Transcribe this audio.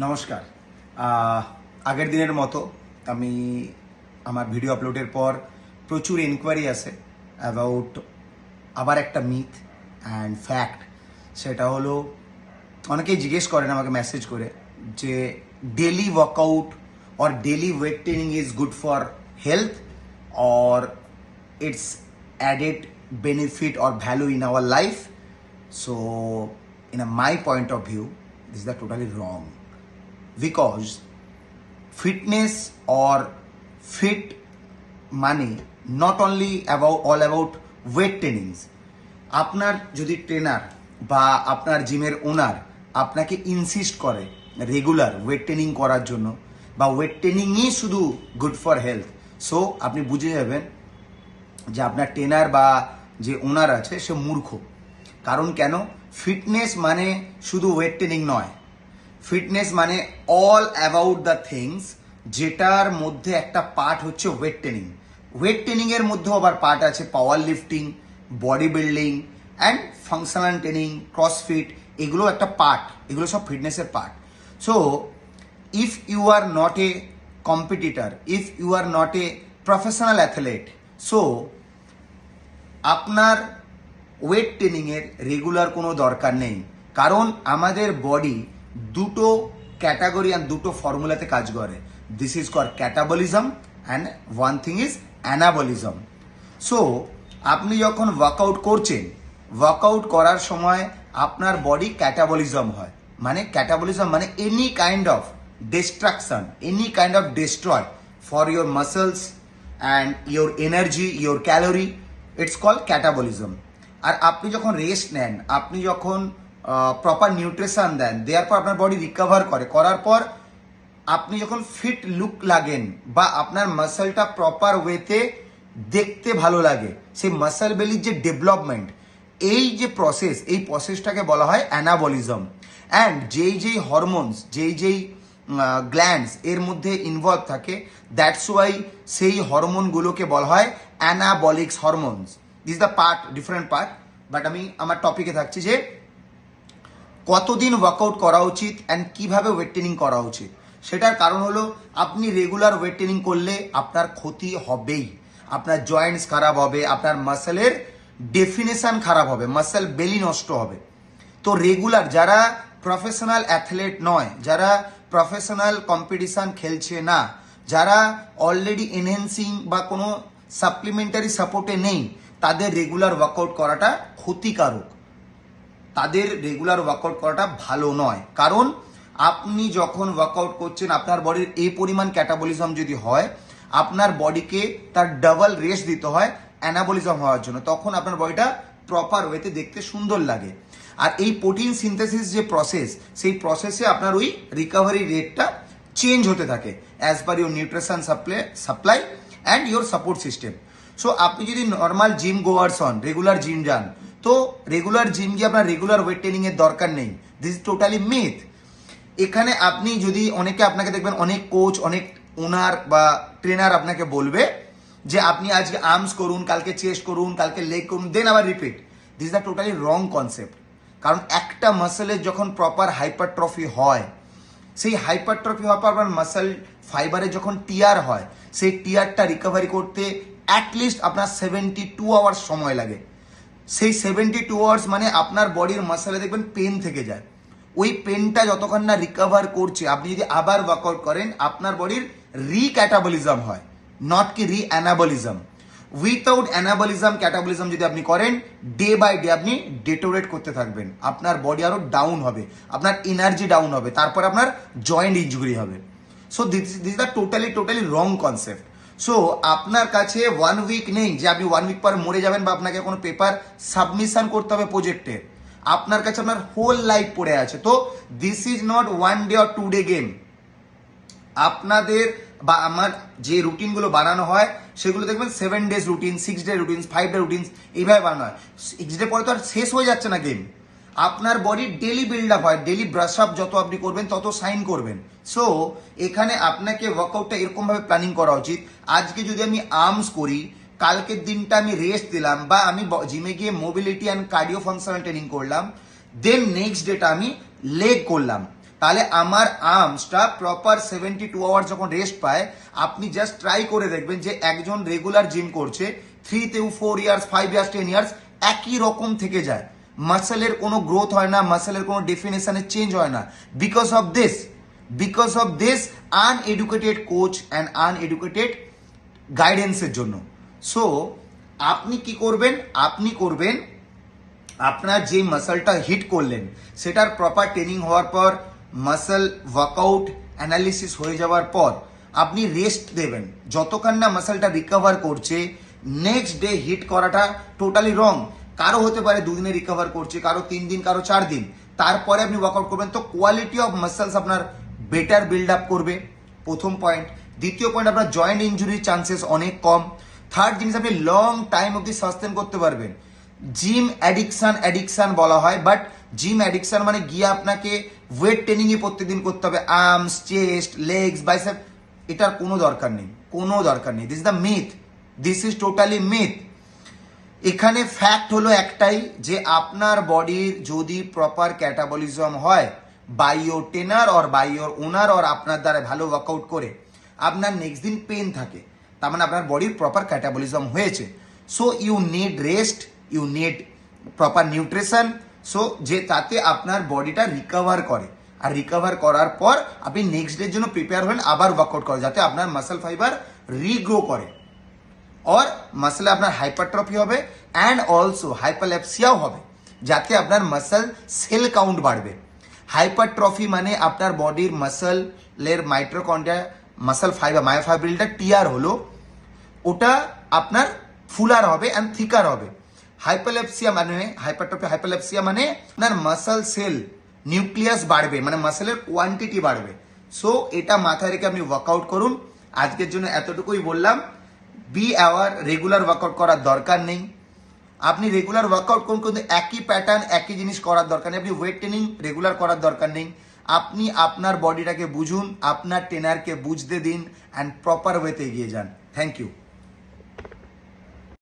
নমস্কার। আগের দিনের মতো আমি আমার ভিডিও আপলোডের পর প্রচুর এনকোয়ারি আসে অ্যাবাউট আবার একটা মিথ অ্যান্ড ফ্যাক্ট। সেটা হলো অনেকেই জিজ্ঞেস করেন আমাকে মেসেজ করে যে daily workout or daily weight training is good for health or it's added benefit or value in our life. So in my point of view, this is totally wrong, because fitness or fit money not only about all about weight trainings. আপনার যদি trainer বা আপনার জিমের ওনার আপনাকে insist করে regular weight training করার জন্য বা ওয়েট ট্রেনিংই শুধু গুড ফর হেলথ, সো আপনি বুঝে যাবেন যে আপনার ট্রেনার বা যে ওনার আছে সে মূর্খ। কারণ কেন? ফিটনেস মানে শুধু ওয়েট ট্রেনিং নয়, ফিটনেস মানে অল অ্যাবাউট দ্য থিংস, যেটার মধ্যে একটা পার্ট হচ্ছে ওয়েট ট্রেনিং। ওয়েট ট্রেনিং এর মধ্যেও আবার পার্ট আছে power lifting, body building and functional training, CrossFit, এগুলো একটা পার্ট, এগুলো সব ফিটনেসের part. So if you are not a competitor, if you are not a professional athlete, so আপনার ওয়েট ট্রেনিংয়ের রেগুলার কোনো দরকার নেই। কারণ আমাদের বডি দুটো ক্যাটাগরি আর দুটো ফর্মুলাতে কাজ করে। This is call catabolism and one thing is anabolism. So আপনি যখন ওয়ার্কআউট করছেন, ওয়ার্কআউট করার সময় আপনার বডি ক্যাটাবলিজম হয়। মানে ক্যাটাবলিজম মানে any kind of destruction, any kind of destroy for your muscles and your energy, your calorie, it's call catabolism. আর আপনি যখন রেস্ট নেন, আপনি যখন প্রপার নিউট্রিশন দেন, দেওয়ার পর আপনার বডি রিকভার করে, করার পর আপনি যখন ফিট লুক লাগেন বা আপনার মাসেলটা প্রপার ওয়েতে দেখতে ভালো লাগে, সেই মাসেল বেলির যে ডেভেলপমেন্ট, এই যে প্রসেস, এই প্রসেসটাকে বলা হয় অ্যানাবলিজম। অ্যান্ড যেই হরমোনস, যেই গ্ল্যান্ডস এর মধ্যে ইনভলভ থাকে, দ্যাটস ওয়াই সেই হরমোনগুলোকে বলা হয় anabolics hormones. This the part, different part, but আমি আমার টপিকে থাকছি যে কতদিন ওয়ার্কআউট করা উচিত অ্যান্ড কিভাবে ওয়েট ট্রেনিং করা উচিত। সেটার কারণ হলো আপনি রেগুলার ওয়েট ট্রেনিং করলে আপনার ক্ষতি হবেই, আপনার জয়েন্টস খারাপ হবে, আপনার মাসেলের ডেফিনেশন খারাপ হবে, মাসেল বেলি নষ্ট হবে। তো রেগুলার যারা প্রফেশনাল অ্যাথলেট নয়, যারা প্রফেশনাল কম্পিটিশন খেলছে না, যারা অলরেডি এনহ্যান্সিং বা কোনো সাপ্লিমেন্টারি সাপোর্টে নেই, তাদের রেগুলার ওয়ার্কআউট করাটা ক্ষতিকারক, তাদের রেগুলার ওয়ার্কআউট করাটা ভালো নয়। কারণ আপনি যখন ওয়ার্কআউট করছেন, আপনার বডির এই পরিমাণ ক্যাটাবলিজম যদি হয়, আপনার বডিকে তার ডাবল রেস্ট দিতে হয় অ্যানাবলিজম হওয়ার জন্য, তখন আপনার বডিটা প্রপার ওয়েতে দেখতে সুন্দর লাগে। আর এই প্রোটিন সিনথেসিস যে প্রসেস, সেই প্রসেসে আপনার ওই রিকভারি রেটটা চেঞ্জ হতে থাকে as per your nutrition supply and your support system. So আপনি যদি নর্মাল জিম গোয়ার্স হন, রেগুলার জিম যান, তো রেগুলার জিম গিয়ে আপনার রেগুলার ওয়েট ট্রেনিং এর দরকার নেই। This is totally myth. এখানে আপনি যদি আপনাকে দেখবেন অনেক কোচ, অনেক ওনার বা ট্রেনার আপনাকে বলবে যে আপনি আজকে আর্মস করুন, কালকে চেস্ট করুন, কালকে লেগ করুন, দেন আবার repeat. This is the totally wrong concept. কারণ একটা মাসেলের যখন প্রপার হাইপারট্রফি হয়, সেই হাইপারট্রফি হওয়ার পর আপনার মাসেল ফাইবারে যখন টিয়ার হয়, সেই টিয়ারটা রিকভারি করতে অ্যাটলিস্ট আপনার 72 আওয়ার্স সময় লাগে। সেই 72 আওয়ার্স মানে আপনার বডির মাসেলে দেখবেন পেন থেকে যায়। ওই পেনটা যতক্ষণ না রিকভার করছে, আপনি যদি আবার ওয়ার্কআউট করেন, আপনার বডির রিক্যাটাবলিজম হয়, নট কি রি অ্যানাবলিজম। উইথাউট অ্যানাবলিজম ক্যাটাবলিজম যদি আপনি করেন, ডে বাই ডে আপনি ডেটোরেট করতে থাকবেন, আপনার বডি আরো ডাউন হবে, আপনার এনার্জি ডাউন হবে, তারপর আপনার জয়েন্ট ইনজুরি হবে। So this is the totally wrong concept. So আপনার কাছে 1 উইক নেই যে আপনি 1 উইক পর মরে যাবেন বা আপনাকে কোনো পেপার সাবমিশন করতে হবে প্রজেক্টের। আপনার কাছে আপনার হোল লাইফ পড়ে আছে। তো this is not 1 day or 2 day game. আপনাদের বা আমার যে রুটিনগুলো বানানো হয়, সেগুলো দেখবেন 7 days routine, 6 day routine, 5 day routine, এইভাবে বানানো হয়। 6 ডে পরে তো আর শেষ হয়ে যাচ্ছে না গেম। আপনার বডির ডেলি বিল্ড আপ হয়, ডেলি ব্রাশ আপ যত আপনি করবেন তত সাইন করবেন। সো এখানে আপনাকে ওয়ার্কআউটটা এরকমভাবে প্ল্যানিং করা উচিত। আজকে যদি আমি আর্মস করি, কালকের দিনটা আমি রেস্ট দিলাম বা আমি জিমে গিয়ে mobility and cardio functional training করলাম, দেন নেক্সট ডেটা আমি লেগ করলাম। তাহলে আমার আর্মসটা প্রপার 72 আওয়ার যখন রেস্ট পায়, আপনি জাস্ট ট্রাই করে দেখবেন যে একজন রেগুলার জিম করছে 3 থেকে 4 ইয়ার্স, 5 ইয়ার্স, 10 ইয়ার্স একই রকম থেকে যায়, মাসেলের কোনো গ্রোথ হয় না, মাসেলের কোনো ডেফিনেশনে চেঞ্জ হয় না, because of this uneducated coach and uneducated গাইডেন্সের জন্য। সো আপনি কি করবেন, আপনার যে মাসলটা হিট করলেন সেটার প্রপার ট্রেনিং হওয়ার পর, মাসল ওয়ার্কআউট অ্যানালিসিস হয়ে যাওয়ার পর আপনি রেস্ট দেবেন যতক্ষণ না মাসলটা রিকভার করছে। নেক্সট ডে হিট করাটা টোটালি রং। কারো হতে পারে 2 দিনে রিকভার করছে, কারো 3 দিন, কারো 4 দিন, তারপরে আপনি ওয়ার্কআউট করবেন, তো কোয়ালিটি অফ মাসলস আপনার বেটার বিল্ড আপ করবে, প্রথম পয়েন্ট। দ্বিতীয় পয়েন্ট, আপনার জয়েন্ট ইঞ্জুরির চান্সেস অনেক কম। থার্ড জিনিস, আপনি লং টাইম অবধি সাস্টেন করতে পারবেন। জিম অ্যাডিকশন বলা হয়, বাট জিম অ্যাডিকশন মানে গিয়ে আপনাকে ওয়েট ট্রেনিংই প্রত্যেকদিন করতে হবে, আর্মস, চেস্ট, লেগস, বাইসেপ, এটার কোনো দরকার নেই। This is the myth, this is totally myth. এখানে ফ্যাক্ট হলো একটাই, যে আপনার বডির যদি প্রপার ক্যাটাবলিজম হয় by your trainer or by your owner or আপনার দ্বারা ভালো ওয়ার্কআউট করে, আপনার নেক্সট দিন পেন থাকে, তার মানে আপনার বডির প্রপার ক্যাটাবলিজম হয়েছে। So you need rest, you need proper nutrition, so যে তাতে আপনার বডিটা রিকভার করে, আর রিকভার করার পর আপনি নেক্সট ডের জন্য প্রিপেয়ার হন আবার ওয়ার্কআউট করে, যাতে আপনার মাসল ফাইবার রিগ্রো করে, और मसले আপনার হাইপারট্রফি হবে অ্যান্ড অলসো হাইপারলেপসিয়াও হবে, যাতে আপনার মাসল সেল কাউন্ট বাড়বে। হাইপারট্রফি মানে আপনার বডির মাসলের মাইটোকন্ড্রিয়া, মাসল ফাইবার, মায়োফাইব্রিলটা টিয়ার হলো, ওটা আপনার ফুলার হবে অ্যান্ড থিকার হবে। হাইপারলেপসিয়া মানে হাইপারলেপসিয়া মানে আপনার মাসল সেল নিউক্লিয়াস বাড়বে, মানে মাসলের কোয়ান্টিটি বাড়বে। সো এটা মাথায় রেখে আপনি ওয়ার্কআউট করুন। আজকের জন্য এতটুকুই বললাম। বি অ্যাওয়ার, রেগুলার ওয়ার্কআউট করার দরকার নেই। আপনি রেগুলার ওয়ার্কআউট করুন, কিন্তু একই প্যাটার্ন, একই জিনিস করার দরকার নেই। আপনি ওয়েট ট্রেনিং রেগুলার করার দরকার নেই। আপনি আপনার বডিটাকে বুঝুন, আপনার ট্রেনারকে বুঝতে দিন অ্যান্ড প্রপার ওয়েতে এগিয়ে যান। Thank you.